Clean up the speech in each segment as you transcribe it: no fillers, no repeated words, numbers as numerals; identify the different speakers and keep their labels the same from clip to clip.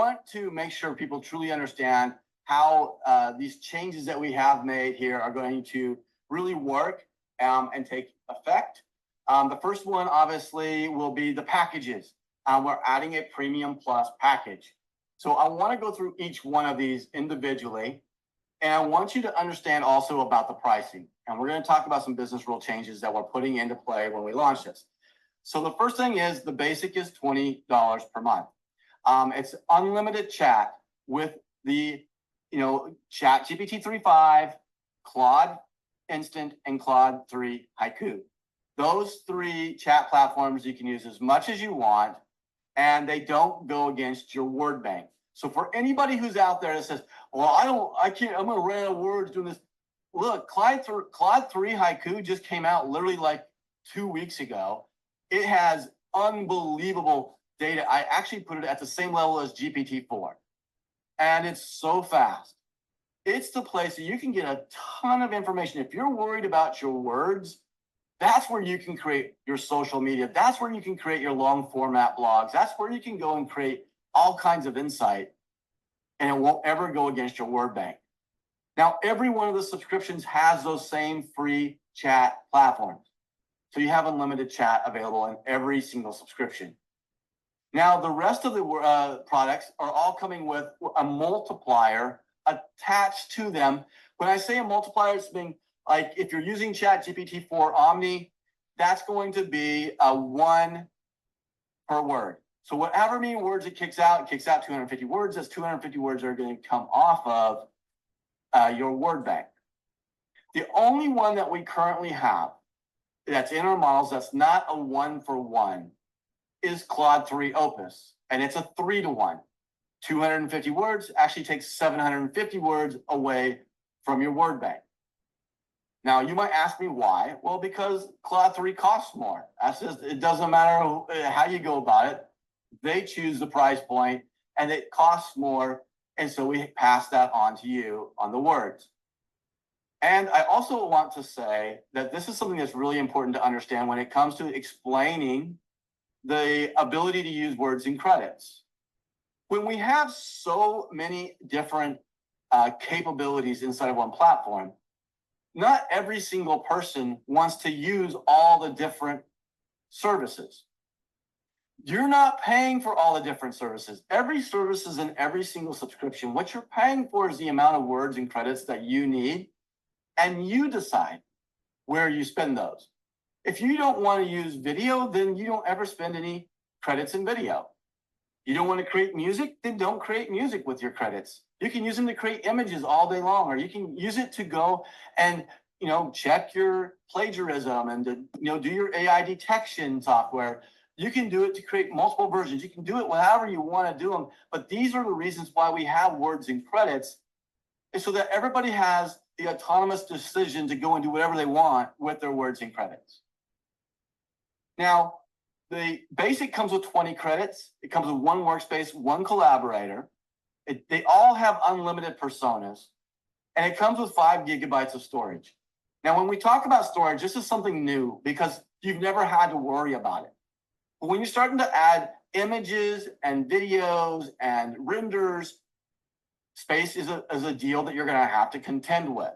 Speaker 1: want to make sure people truly understand how these changes that we have made here are going to really work and take effect. The first one, obviously, will be the packages. We're adding a Premium Plus package. So I want to go through each one of these individually, and I want you to understand also about the pricing. And we're going to talk about some business rule changes that we're putting into play when we launch this. So the first thing is the basic is $20 per month. It's unlimited chat with the, Chat GPT 3.5, Claude Instant, and Claude 3 Haiku. Those three chat platforms you can use as much as you want, and they don't go against your word bank. So for anybody who's out there that says, well, I can't, I'm gonna run out of words doing this. Look, Claude 3 Haiku just came out literally like 2 weeks ago. It has unbelievable data. I actually put it at the same level as GPT-4. And it's so fast. It's the place that you can get a ton of information. If you're worried about your words, that's where you can create your social media. That's where you can create your long format blogs. That's where you can go and create all kinds of insight, and it won't ever go against your word bank. Now, every one of the subscriptions has those same free chat platforms. So you have unlimited chat available in every single subscription. Now, the rest of the products are all coming with a multiplier attached to them. When I say a multiplier, it's being like if you're using Chat GPT-4 Omni, that's going to be a 1 per word. So whatever many words it kicks out 250 words. That's 250 words that are going to come off of your word bank. The only one that we currently have that's in our models that's not a 1-for-1 is Claude 3 Opus, and it's a 3-to-1. 250 words actually takes 750 words away from your word bank. Now, you might ask me why. Well, because Claude 3 costs more. That's just, it doesn't matter how you go about it. They choose the price point, and it costs more, and so we pass that on to you on the words. And I also want to say that this is something that's really important to understand when it comes to explaining the ability to use words and credits. When we have so many different capabilities inside of one platform, not every single person wants to use all the different services. You're not paying for all the different services. Every service is in every single subscription. What you're paying for is the amount of words and credits that you need, and you decide where you spend those. If you don't want to use video, then you don't ever spend any credits in video. You don't want to create music, then don't create music with your credits. You can use them to create images all day long, or you can use it to go and check your plagiarism and to do your AI detection software. You can do it to create multiple versions. You can do it however you want to do them. But these are the reasons why we have words and credits, is so that everybody has the autonomous decision to go and do whatever they want with their words and credits. Now, the basic comes with 20 credits. It comes with 1 workspace, 1 collaborator. They all have unlimited personas, and it comes with 5 gigabytes of storage. Now, when we talk about storage, this is something new because you've never had to worry about it. But when you're starting to add images and videos and renders, space is a deal that you're going to have to contend with.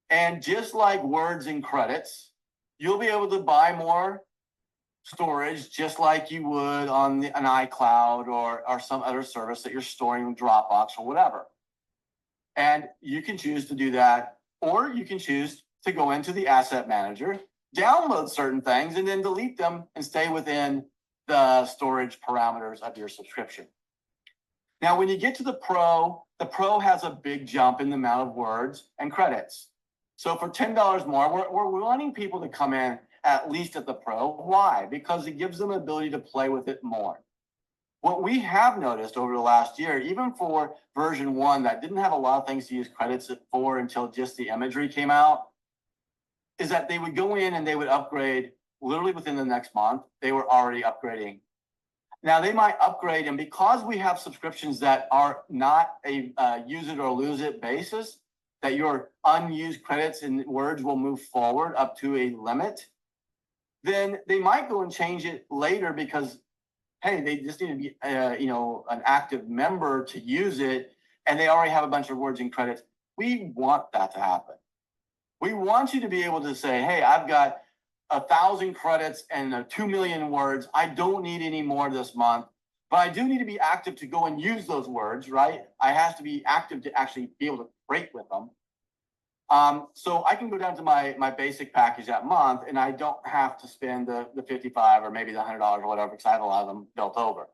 Speaker 1: And just like words and credits, you'll be able to buy more storage just like you would on an iCloud or some other service that you're storing in Dropbox or whatever. And you can choose to do that, or you can choose to go into the asset manager, download certain things, and then delete them and stay within the storage parameters of your subscription. Now, when you get to the Pro has a big jump in the amount of words and credits. So for $10 more, we're wanting people to come in at least at the Pro. Why? Because it gives them the ability to play with it more. What we have noticed over the last year, even for version 1 that didn't have a lot of things to use credits for until just the imagery came out, is that they would go in and they would upgrade literally within the next month. They were already upgrading. Now they might upgrade, and because we have subscriptions that are not a use it or lose it basis, that your unused credits and words will move forward up to a limit, then they might go and change it later because hey, they just need to be, an active member to use it, and they already have a bunch of words and credits. We want that to happen. We want you to be able to say, hey, I've got 1,000 credits and 2 million words. I don't need any more this month, but I do need to be active to go and use those words, right? I have to be active to actually be able to break with them. So I can go down to my basic package that month, and I don't have to spend the $55 or maybe the $100 or whatever, because I have a lot of them built over.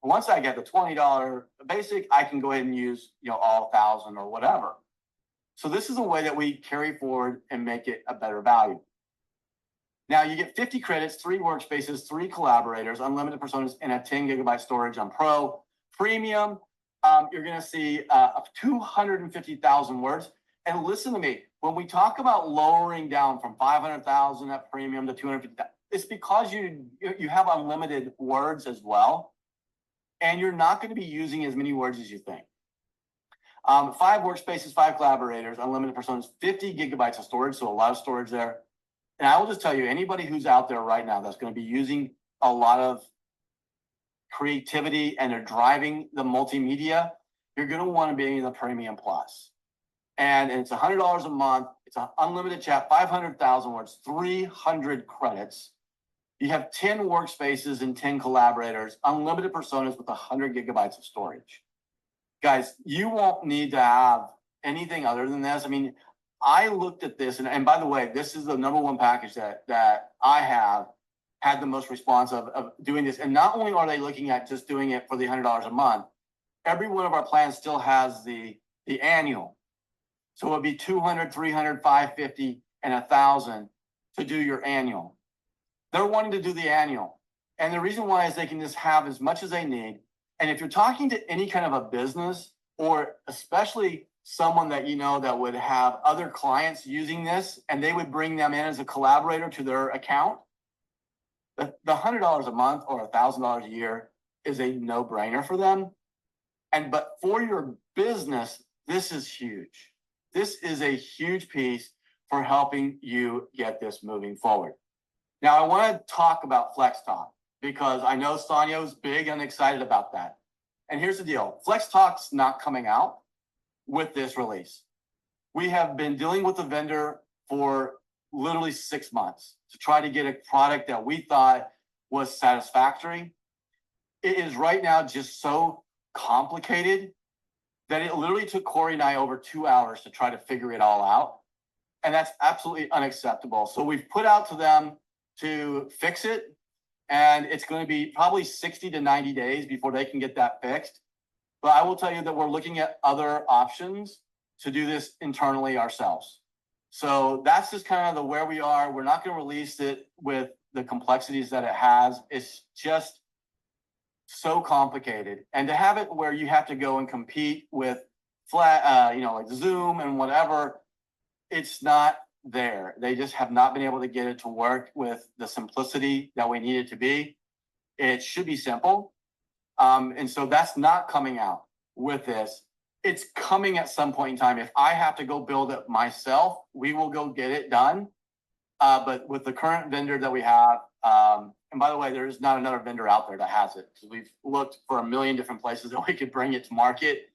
Speaker 1: Once I get the $20 basic, I can go ahead and use all 1,000 or whatever. So this is a way that we carry forward and make it a better value. Now you get 50 credits, 3 workspaces, 3 collaborators, unlimited personas, and a 10 gigabyte storage on Pro. Premium, you're going to see 250,000 words. And listen to me, when we talk about lowering down from 500,000 at premium to 250,000, it's because you have unlimited words as well, and you're not going to be using as many words as you think. 5 workspaces, 5 collaborators, unlimited personas, 50 gigabytes of storage, so a lot of storage there. And I will just tell you, anybody who's out there right now that's going to be using a lot of creativity and they're driving the multimedia, you're going to want to be in the Premium Plus. And it's $100 a month. It's an unlimited chat, 500,000 words, 300 credits. You have 10 workspaces and 10 collaborators, unlimited personas with 100 gigabytes of storage. Guys, you won't need to have anything other than this. I mean, I looked at this, and by the way, this is the #1 package that I have had the most response of doing this. And not only are they looking at just doing it for the $100 a month, every one of our plans still has the annual. So it would be 200, 300, 550, and 1,000 to do your annual. They're wanting to do the annual. And the reason why is they can just have as much as they need. And if you're talking to any kind of a business, or especially someone that that would have other clients using this, and they would bring them in as a collaborator to their account, the $100 a month or $1,000 a year is a no-brainer for them. But for your business, this is huge. This is a huge piece for helping you get this moving forward. Now, I want to talk about Flex Talk because I know Sanyo's big and excited about that. And here's the deal. Flex Talk's not coming out with this release. We have been dealing with the vendor for literally 6 months to try to get a product that we thought was satisfactory. It is right now just so complicated that it literally took Corey and I over 2 hours to try to figure it all out. And that's absolutely unacceptable. So we've put out to them to fix it. And it's going to be probably 60 to 90 days before they can get that fixed. But I will tell you that we're looking at other options to do this internally ourselves. So that's just kind of the where we are. We're not going to release it with the complexities that it has. It's just so complicated. And to have it where you have to go and compete with like Zoom and whatever, it's not there. They just have not been able to get it to work with the simplicity that we need it to be. It should be simple. And so that's not coming out with this. It's coming at some point in time. If I have to go build it myself, we will go get it done. But with the current vendor that we have, and by the way, there is not another vendor out there that has it, because we've looked for a million different places that we could bring it to market.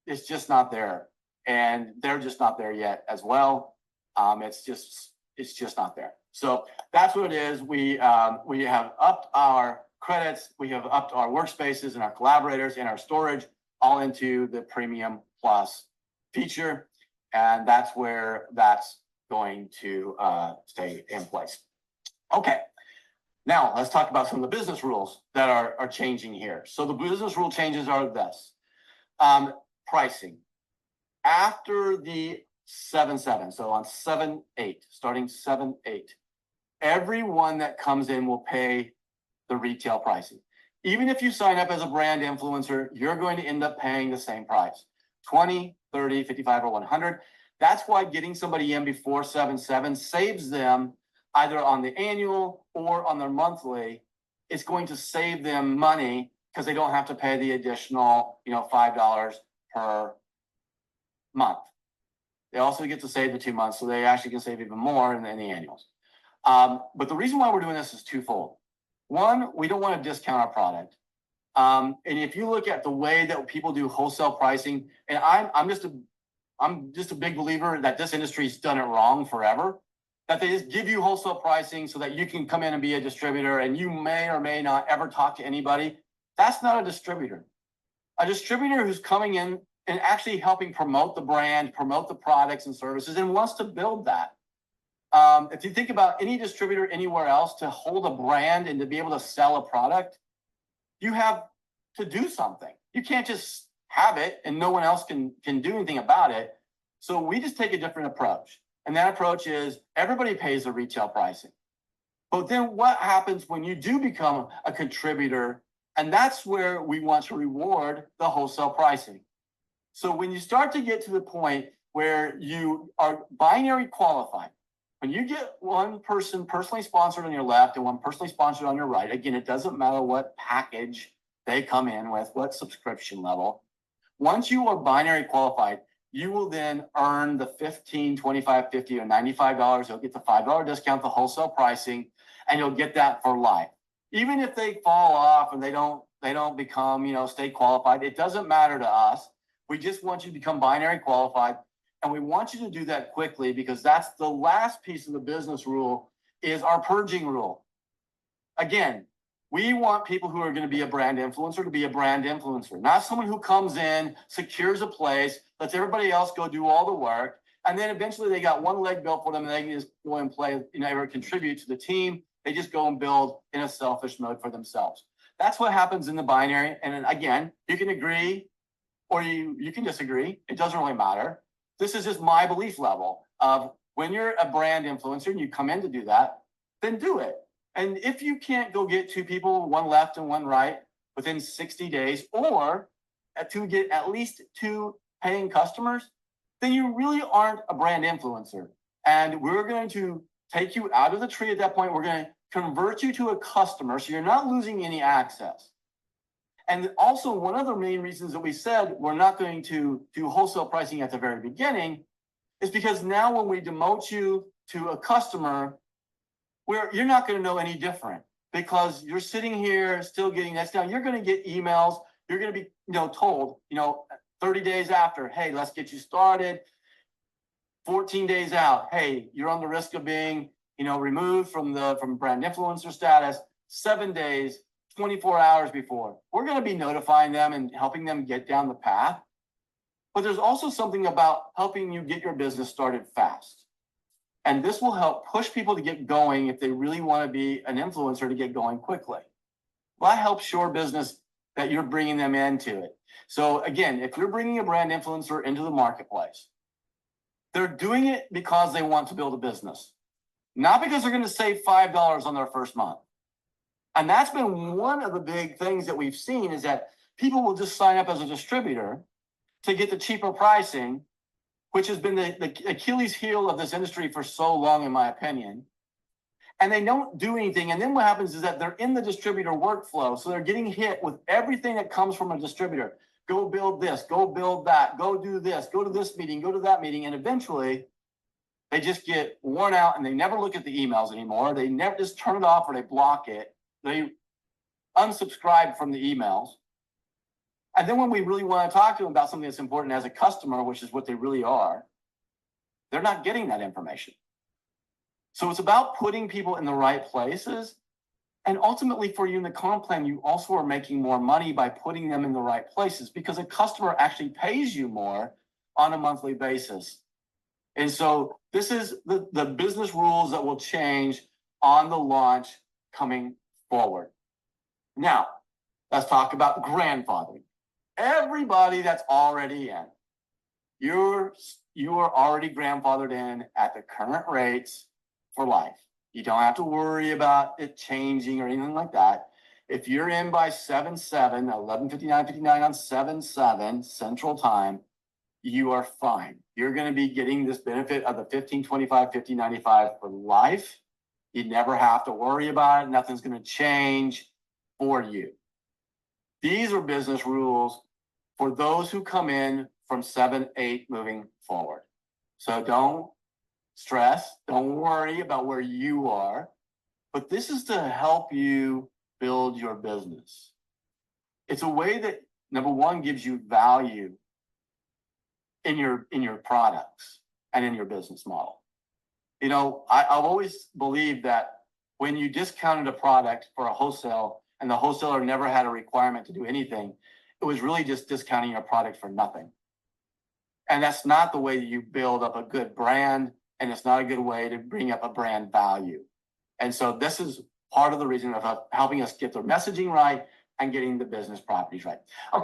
Speaker 1: It's just not there. And they're just not there yet as well. It's just not there. So that's what it is. We have upped our credits. We have upped our workspaces and our collaborators and our storage all into the Premium Plus feature. And that's where that's going to stay in place. Okay. Now let's talk about some of the business rules that are changing here. So the business rule changes are this. Pricing. After the 7/7, so on 7/8, starting 7/8, everyone that comes in will pay the retail pricing. Even if you sign up as a brand influencer, you're going to end up paying the same price, 20, 30, 55, or 100. That's why getting somebody in before 7/7 saves them either on the annual or on their monthly. It's going to save them money because they don't have to pay the additional, $5 per month. They also get to save the 2 months, so they actually can save even more in the annuals. But the reason why we're doing this is twofold. One, we don't want to discount our product. And if you look at the way that people do wholesale pricing, and I'm just a big believer that this industry's done it wrong forever, that they just give you wholesale pricing so that you can come in and be a distributor and you may or may not ever talk to anybody. That's not a distributor. A distributor who's coming in and actually helping promote the brand, promote the products and services, and wants to build that. If you think about any distributor anywhere else, to hold a brand and to be able to sell a product, you have to do something. You can't just have it and no one else can do anything about it. So we just take a different approach. And that approach is everybody pays the retail pricing. But then what happens when you do become a contributor? And that's where we want to reward the wholesale pricing. So when you start to get to the point where you are binary qualified, when you get one person personally sponsored on your left and one personally sponsored on your right, again, it doesn't matter what package they come in with, what subscription level. Once you are binary qualified, you will then earn the $15, $25, $50, or $95. You'll get the $5 discount, the wholesale pricing, and you'll get that for life. Even if they fall off and they don't become, stay qualified, it doesn't matter to us. We just want you to become binary qualified. And we want you to do that quickly, because that's the last piece of the business rule, is our purging rule. Again, we want people who are going to be a brand influencer to be a brand influencer, not someone who comes in, secures a place, lets everybody else go do all the work, and then eventually they got one leg built for them and they can just go and play, ever contribute to the team. They just go and build in a selfish mode for themselves. That's what happens in the binary. And again, you can agree or you can disagree. It doesn't really matter. This is just my belief level of when you're a brand influencer and you come in to do that, then do it. And if you can't go get two people, one left and one right, within 60 days, or to get at least 2 paying customers, then you really aren't a brand influencer. And we're going to take you out of the tree at that point. We're going to convert you to a customer, so you're not losing any access. And also, one of the main reasons that we said we're not going to do wholesale pricing at the very beginning is because now when we demote you to a customer, you're not going to know any different, because you're sitting here still getting that down. You're going to get emails. You're going to be told 30 days after, hey, let's get you started. 14 days out, hey, you're on the risk of being removed from brand influencer status. 7 days, 24 hours before. We're going to be notifying them and helping them get down the path. But there's also something about helping you get your business started fast. And this will help push people to get going if they really want to be an influencer, to get going quickly. Well, that helps your business that you're bringing them into it. So again, if you're bringing a brand influencer into the marketplace, they're doing it because they want to build a business, not because they're going to save $5 on their first month. And that's been one of the big things that we've seen, is that people will just sign up as a distributor to get the cheaper pricing, which has been the Achilles heel of this industry for so long, in my opinion. And they don't do anything. And then what happens is that they're in the distributor workflow. So they're getting hit with everything that comes from a distributor. Go build this, go build that, go do this, go to this meeting, go to that meeting. And eventually they just get worn out and they never look at the emails anymore. They never just turn it off, or they block it. They unsubscribe from the emails. And then when we really want to talk to them about something that's important as a customer, which is what they really are, they're not getting that information. So it's about putting people in the right places. And ultimately for you in the comp plan, you also are making more money by putting them in the right places, because a customer actually pays you more on a monthly basis. And so this is the business rules that will change on the launch coming forward. Now, let's talk about grandfathering. Everybody that's already in, you are already grandfathered in at the current rates for life. You don't have to worry about it changing or anything like that. If you're in by 7/7, 11:59:59 on 7/7 Central Time, you are fine. You're going to be getting this benefit of the 15, 25, 50, 95 for life. You never have to worry about it. Nothing's going to change for you. These are business rules for those who come in from 7/8 moving forward. So don't stress, don't worry about where you are, but this is to help you build your business. It's a way that, number one, gives you value in your products and in your business model. You know, I've always believed that when you discounted a product for a wholesale and the wholesaler never had a requirement to do anything, it was really just discounting your product for nothing. And that's not the way you build up a good brand, and it's not a good way to bring up a brand value. And so this is part of the reason of helping us get the messaging right and getting the business properties right. Okay.